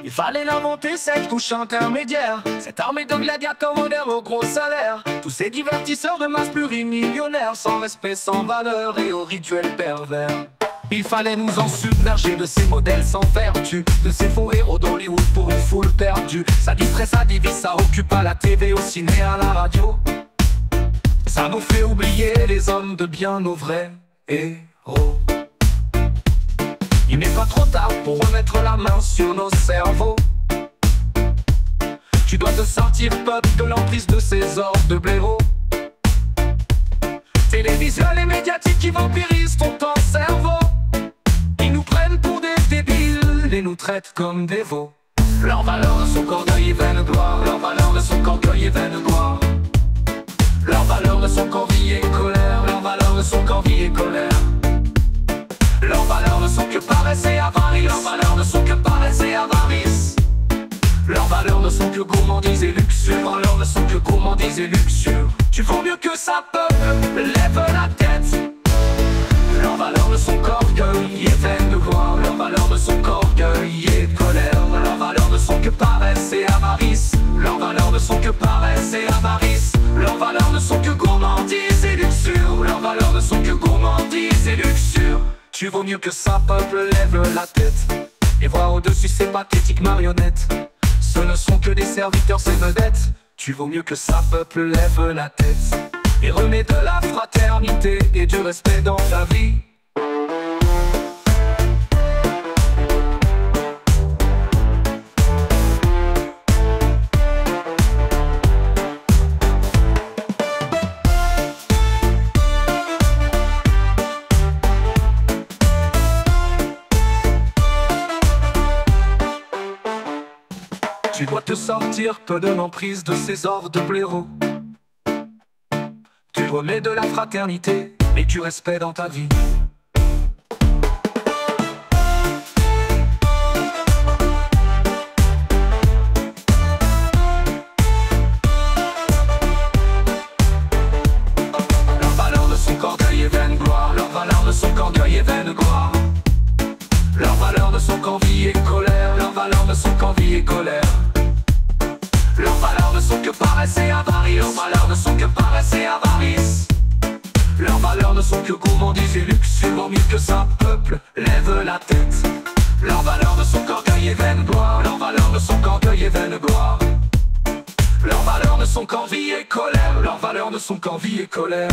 Il fallait l'inventer, cette couche intermédiaire, cette armée de gladiateurs modernes au gros salaire. Tous ces divertisseurs de masse plurimillionnaires, sans respect, sans valeur et au rituel pervers. Il fallait nous en submerger de ces modèles sans vertu, de ces faux héros d'Hollywood pour une foule perdue. Ça distrait, ça divise, ça occupe à la TV, au ciné, à la radio. Ça nous fait oublier les hommes de bien, nos vrais héros. Il n'est pas trop tard pour remettre la main sur nos cerveaux. Tu dois te sortir, peuple, de l'emprise de ces ordres de blaireaux. Télévisuels et médiatiques qui vampirisent ton cerveau. Ils nous prennent pour des débiles et nous traitent comme des veaux. Leurs valeurs ne sont qu'orgueil et vaine gloire. Leurs valeurs ne sont qu'orgueil et vaine gloire. Leurs valeurs ne sont qu'envie et colère. Leurs valeurs ne sont qu'envie et colère. Leurs valeurs ne sont que paresse et avarie. Leurs valeurs ne sont que paresse et avarice. Leurs valeurs ne sont que gourmandise et luxure. Leurs valeurs ne sont que gourmandise et luxure. Tu vaux mieux que ça, peuple, lève la tête. Leurs valeurs ne sont qu'orgueil et vaine de gloire. Leurs valeurs ne sont qu'orgueil et colère. Leurs valeurs ne sont que paresse et avarice. Leurs valeurs ne sont que paresse et avarice. Leurs valeurs ne sont que gourmandise et luxure. Leurs valeurs ne sont que gourmandise et luxure. Tu vaux mieux que ça, peuple, lève la tête et vois au-dessus ces pathétiques marionnettes. Ce ne sont que des serviteurs, ces vedettes. Tu vaux mieux que ça, peuple, lève la tête et remets de la fraternité et du respect dans ta vie. Tu dois te sortir, peu de l'emprise de ces ordres de blaireaux. Tu remets de la fraternité et du respect dans ta vie. Leurs valeurs ne sont qu'orgueil et vaine gloire. Leurs valeurs ne sont qu'orgueil et vaine gloire. Leurs valeurs ne sont qu'envie et colère. Leurs valeurs ne sont qu'envie et colère. Leurs valeurs ne sont que paresse et avarie. Leurs valeurs ne sont que paresse et avarice. Leurs valeurs ne sont que gourmandise et luxure. Vaut mieux que ça, peuple, lève la tête. Leurs valeurs ne sont qu'orgueil et vaine gloire. Leurs valeurs ne sont qu'orgueil et vaine gloire. Leurs valeurs ne sont qu'envie et colère. Leurs valeurs ne sont qu'envie et colère.